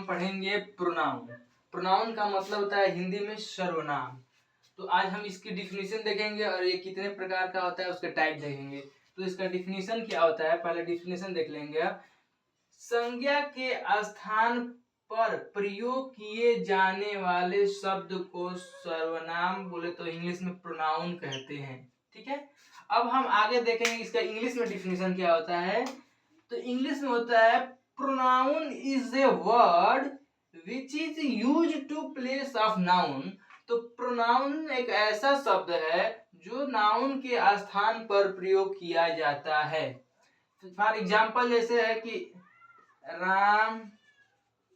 पढ़ेंगे pronoun. Pronoun का मतलब होता है हिंदी में सर्वनाम। तो आज हम इसकी डिफिनीशन देखेंगे और ये कितने प्रकार का होता है उसके टाइप देखेंगे। तो इसका डिफिनीशन क्या होता है, पहले डिफिनीशन देख लेंगे। संज्ञा के स्थान पर प्रयोग किए जाने वाले शब्द को सर्वनाम बोले तो इंग्लिश में प्रोनाउन कहते हैं। ठीक है, अब हम आगे देखेंगे इसका इंग्लिश में डिफिनीशन क्या होता है। तो इंग्लिश में होता है pronoun is a word which is use to place of noun. तो प्रोनाउन एक ऐसा शब्द है जो नाउन के स्थान पर प्रयोग किया जाता है। फॉर एग्जाम्पल जैसे है कि Ram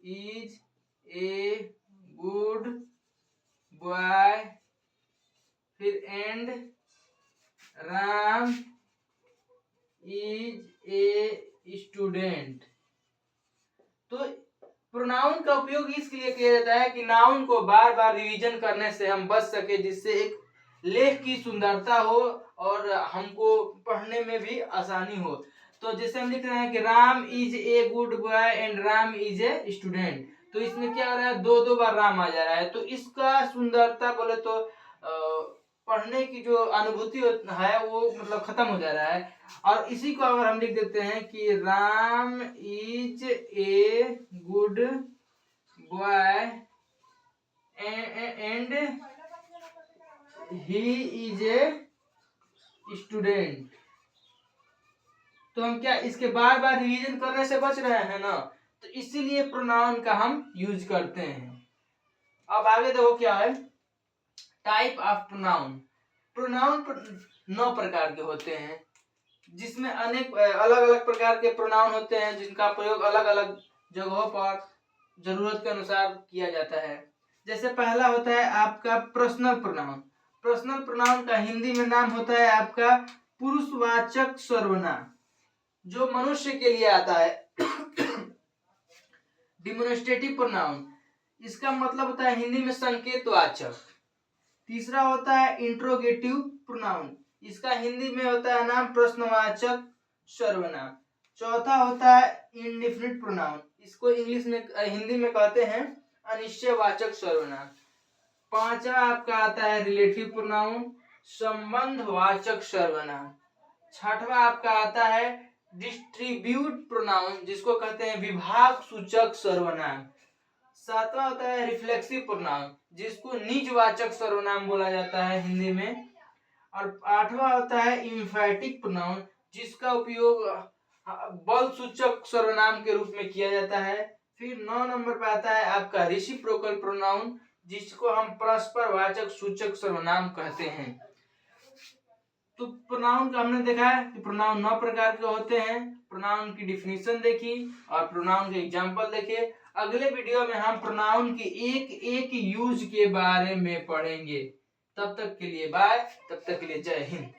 is a good boy, फिर and Ram is a student. तो प्रोनाउन का उपयोग इसलिए किया जाता है कि नाउन को बार बार रिवीजन करने से हम बच सके, जिससे एक लेख की सुंदरता हो और हमको पढ़ने में भी आसानी हो। तो जैसे हम लिख रहे हैं कि Ram is a good boy and Ram is a student, तो इसमें क्या हो रहा है, दो दो बार राम आ जा रहा है। तो इसका सुंदरता बोले तो पढ़ने की जो अनुभूति है वो मतलब खत्म हो जा रहा है। और इसी को अगर हम लिख देते हैं कि Ram is a good boy and he is a student, तो हम क्या इसके बार बार रिवीजन करने से बच रहे हैं ना, तो इसीलिए प्रोनाउन का हम यूज करते हैं। अब आगे देखो क्या है टाइप ऑफ प्रोनाउन। प्रोनाउन 9 प्रकार के होते हैं, जिसमें अनेक अलग अलग प्रकार के प्रोनाउन होते हैं जिनका प्रयोग अलग अलग जगहों पर जरूरत के अनुसार किया जाता है। जैसे पहला होता है आपका पर्सनल प्रोनाउन। पर्सनल प्रोनाउन का हिंदी में नाम होता है आपका पुरुषवाचक सर्वनाम, जो मनुष्य के लिए आता है। डिमोन्स्ट्रेटिव प्रोनाउन, इसका मतलब होता है हिंदी में संकेतवाचक। तीसरा होता है इंट्रोगेटिव प्रोनाउन, इसका हिंदी में होता है नाम प्रश्नवाचक सर्वनाम। चौथा होता है इंडेफिनिट प्रोनाउन, इसको इंग्लिश में हिंदी में कहते हैं अनिश्चयवाचक सर्वनाम। पांचवा आपका आता है रिलेटिव प्रोनाउन, संबंधवाचक सर्वनाम। छठवा आपका आता है डिस्ट्रीब्यूट प्रोनाउन, जिसको कहते हैं विभाग सूचक सर्वनाम। सातवां होता है रिफ्लेक्सिव प्रोनाउन, जिसको निजवाचक सर्वनाम बोला जाता है हिंदी में। और आठवां होता है इम्फैटिक प्रोनाउन, जिसका उपयोग बल सूचक सर्वनाम के रूप में किया जाता है। फिर 9 नंबर पे आता है आपका रेसिप्रोकल प्रोनाउन, जिसको हम परस्पर वाचक सूचक सर्वनाम कहते हैं। तो प्रोनाउन का हमने देखा है कि प्रोनाउन 9 प्रकार के होते हैं। प्रोनाउन की डिफिनीशन देखी और प्रोनाउन के एग्जांपल देखे। अगले वीडियो में हम प्रोनाउन की एक एक यूज के बारे में पढ़ेंगे। तब तक के लिए बाय, तब तक के लिए जय हिंद।